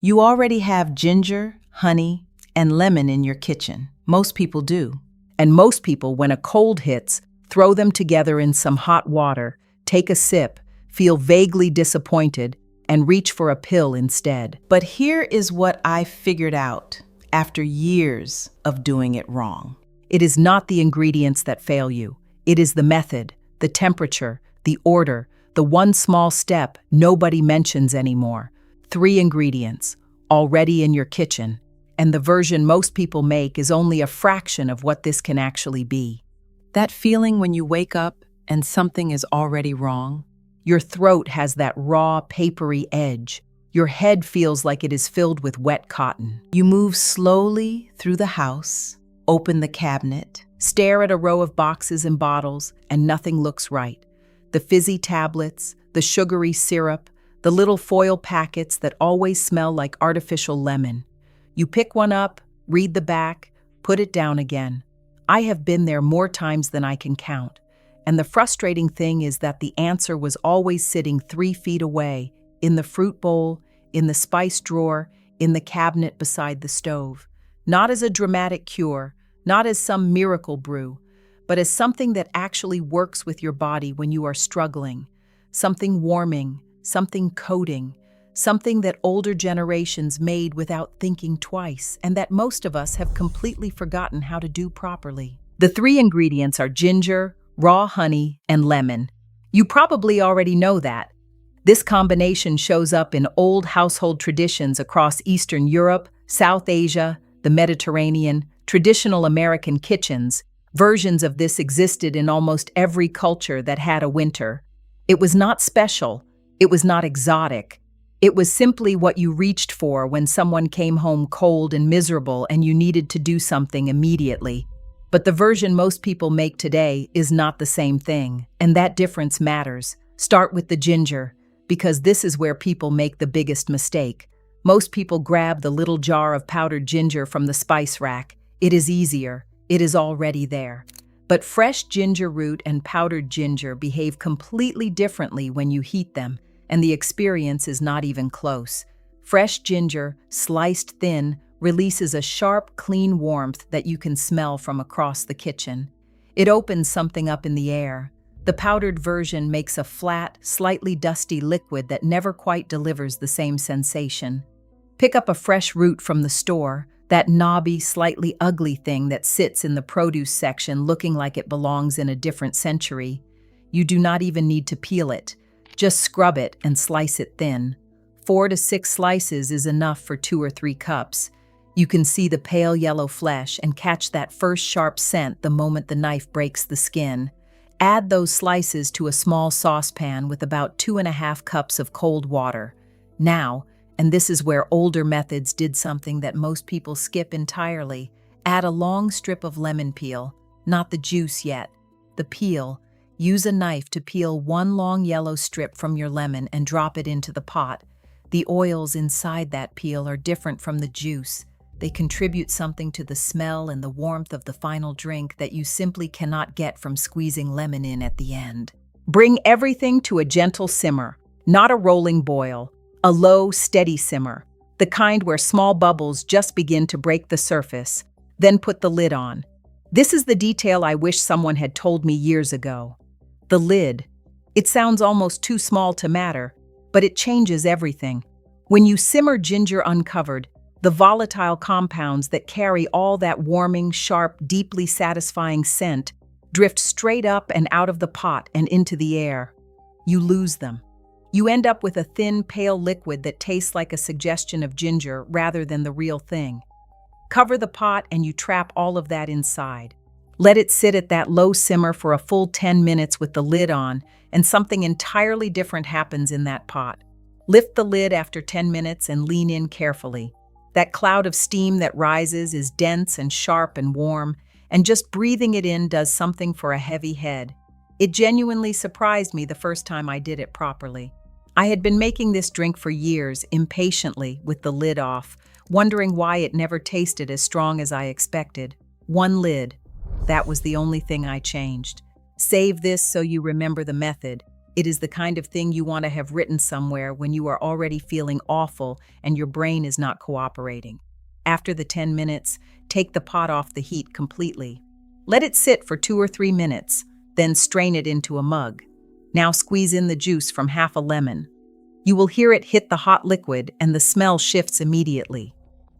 You already have ginger, honey, and lemon in your kitchen. Most people do. And most people, when a cold hits, throw them together in some hot water, take a sip, feel vaguely disappointed, and reach for a pill instead. But here is what I figured out after years of doing it wrong. It is not the ingredients that fail you. It is the method, the temperature, the order, the one small step nobody mentions anymore. 3 ingredients, already in your kitchen, and the version most people make is only a fraction of what this can actually be. That feeling when you wake up and something is already wrong? Your throat has that raw, papery edge. Your head feels like it is filled with wet cotton. You move slowly through the house, open the cabinet, stare at a row of boxes and bottles, and nothing looks right. The fizzy tablets, the sugary syrup, the little foil packets that always smell like artificial lemon. You pick one up, read the back, put it down again. I have been there more times than I can count. And the frustrating thing is that the answer was always sitting 3 feet away, in the fruit bowl, in the spice drawer, in the cabinet beside the stove. Not as a dramatic cure, not as some miracle brew, but as something that actually works with your body when you are struggling. Something warming, something coating, something that older generations made without thinking twice, and that most of us have completely forgotten how to do properly. The 3 ingredients are ginger, raw honey, and lemon. You probably already know that. This combination shows up in old household traditions across Eastern Europe, South Asia, the Mediterranean, traditional American kitchens. Versions of this existed in almost every culture that had a winter. It was not special. It was not exotic. It was simply what you reached for when someone came home cold and miserable and you needed to do something immediately. But the version most people make today is not the same thing, and that difference matters. Start with the ginger, because this is where people make the biggest mistake. Most people grab the little jar of powdered ginger from the spice rack. It is easier. It is already there. But fresh ginger root and powdered ginger behave completely differently when you heat them, and the experience is not even close. Fresh ginger, sliced thin, releases a sharp, clean warmth that you can smell from across the kitchen. It opens something up in the air. The powdered version makes a flat, slightly dusty liquid that never quite delivers the same sensation. Pick up a fresh root from the store, that knobby, slightly ugly thing that sits in the produce section looking like it belongs in a different century. You do not even need to peel it. Just scrub it and slice it thin. 4 to 6 slices is enough for 2 or 3 cups. You can see the pale yellow flesh and catch that first sharp scent the moment the knife breaks the skin. Add those slices to a small saucepan with about 2.5 cups of cold water. Now, and this is where older methods did something that most people skip entirely, add a long strip of lemon peel, not the juice yet, the peel. Use a knife to peel 1 long yellow strip from your lemon and drop it into the pot. The oils inside that peel are different from the juice. They contribute something to the smell and the warmth of the final drink that you simply cannot get from squeezing lemon in at the end. Bring everything to a gentle simmer, not a rolling boil, a low, steady simmer, the kind where small bubbles just begin to break the surface. Then put the lid on. This is the detail I wish someone had told me years ago. The lid. It sounds almost too small to matter, but it changes everything. When you simmer ginger uncovered, the volatile compounds that carry all that warming, sharp, deeply satisfying scent drift straight up and out of the pot and into the air. You lose them. You end up with a thin, pale liquid that tastes like a suggestion of ginger rather than the real thing. Cover the pot and you trap all of that inside. Let it sit at that low simmer for a full 10 minutes with the lid on, and something entirely different happens in that pot. Lift the lid after 10 minutes and lean in carefully. That cloud of steam that rises is dense and sharp and warm, and just breathing it in does something for a heavy head. It genuinely surprised me the first time I did it properly. I had been making this drink for years, impatiently, with the lid off, wondering why it never tasted as strong as I expected. 1 lid. That was the only thing I changed. Save this so you remember the method. It is the kind of thing you want to have written somewhere when you are already feeling awful and your brain is not cooperating. After the 10 minutes, take the pot off the heat completely. Let it sit for 2 or 3 minutes, then strain it into a mug. Now squeeze in the juice from half a lemon. You will hear it hit the hot liquid and the smell shifts immediately.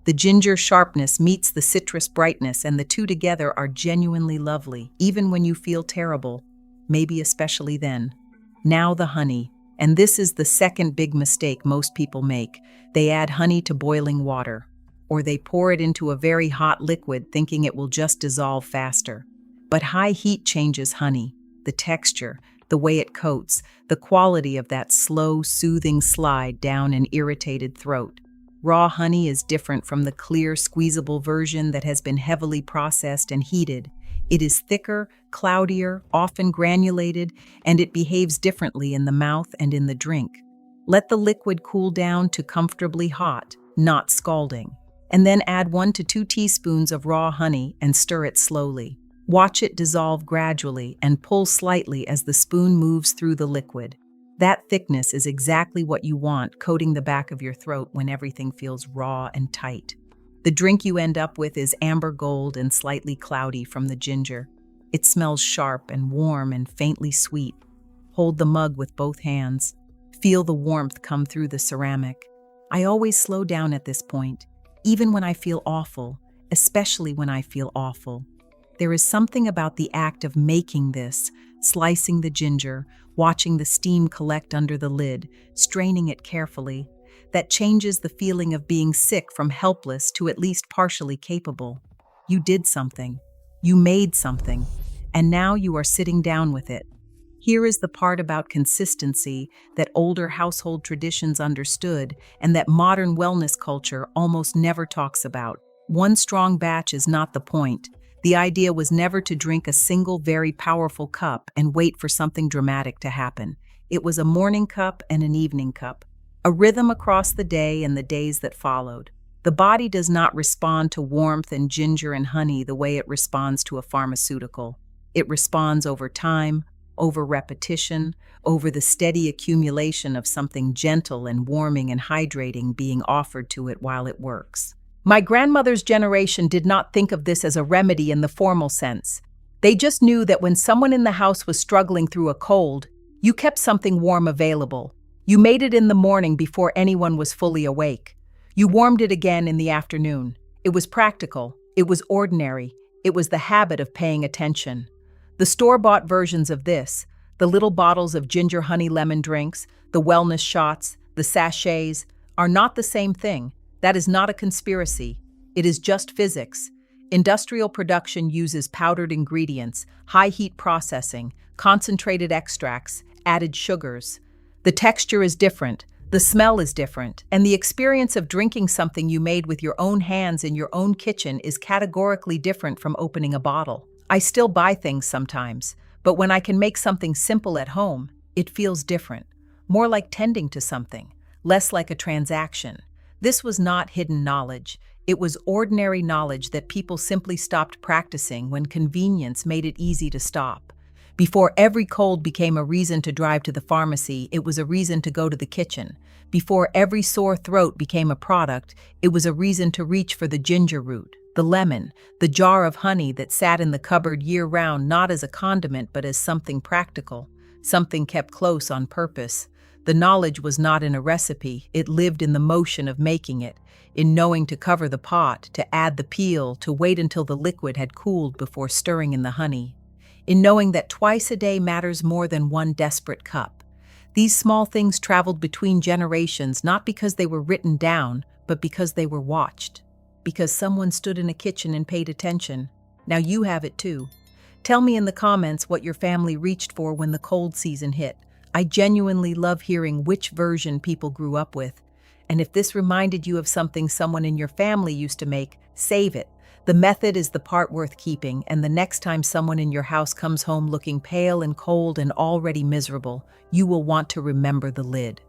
The ginger sharpness meets the citrus brightness, and the two together are genuinely lovely, even when you feel terrible, maybe especially then. Now the honey, and this is the second big mistake most people make. They add honey to boiling water, or they pour it into a very hot liquid thinking it will just dissolve faster. But high heat changes honey, the texture, the way it coats, the quality of that slow, soothing slide down an irritated throat. Raw honey is different from the clear, squeezable version that has been heavily processed and heated. It is thicker, cloudier, often granulated, and it behaves differently in the mouth and in the drink. Let the liquid cool down to comfortably hot, not scalding, and then add 1 to 2 teaspoons of raw honey and stir it slowly. Watch it dissolve gradually and pull slightly as the spoon moves through the liquid. That thickness is exactly what you want, coating the back of your throat when everything feels raw and tight. The drink you end up with is amber gold and slightly cloudy from the ginger. It smells sharp and warm and faintly sweet. Hold the mug with both hands. Feel the warmth come through the ceramic. I always slow down at this point, even when I feel awful, especially when I feel awful. There is something about the act of making this, slicing the ginger, watching the steam collect under the lid, straining it carefully, that changes the feeling of being sick from helpless to at least partially capable. You did something. You made something. And now you are sitting down with it. Here is the part about consistency that older household traditions understood and that modern wellness culture almost never talks about. One strong batch is not the point. The idea was never to drink a single very powerful cup and wait for something dramatic to happen. It was a morning cup and an evening cup, a rhythm across the day and the days that followed. The body does not respond to warmth and ginger and honey the way it responds to a pharmaceutical. It responds over time, over repetition, over the steady accumulation of something gentle and warming and hydrating being offered to it while it works. My grandmother's generation did not think of this as a remedy in the formal sense. They just knew that when someone in the house was struggling through a cold, you kept something warm available. You made it in the morning before anyone was fully awake. You warmed it again in the afternoon. It was practical. It was ordinary. It was the habit of paying attention. The store-bought versions of this, the little bottles of ginger honey lemon drinks, the wellness shots, the sachets, are not the same thing. That is not a conspiracy. It is just physics. Industrial production uses powdered ingredients, high heat processing, concentrated extracts, added sugars. The texture is different, the smell is different, and the experience of drinking something you made with your own hands in your own kitchen is categorically different from opening a bottle. I still buy things sometimes, but when I can make something simple at home, it feels different, more like tending to something, less like a transaction. This was not hidden knowledge. It was ordinary knowledge that people simply stopped practicing when convenience made it easy to stop. Before every cold became a reason to drive to the pharmacy, it was a reason to go to the kitchen. Before every sore throat became a product, it was a reason to reach for the ginger root, the lemon, the jar of honey that sat in the cupboard year-round not as a condiment but as something practical, something kept close on purpose. The knowledge was not in a recipe, it lived in the motion of making it, in knowing to cover the pot, to add the peel, to wait until the liquid had cooled before stirring in the honey, in knowing that twice a day matters more than one desperate cup. These small things traveled between generations not because they were written down, but because they were watched, because someone stood in a kitchen and paid attention. Now you have it too. Tell me in the comments what your family reached for when the cold season hit. I genuinely love hearing which version people grew up with. And if this reminded you of something someone in your family used to make, save it. The method is the part worth keeping, and the next time someone in your house comes home looking pale and cold and already miserable, you will want to remember the lid.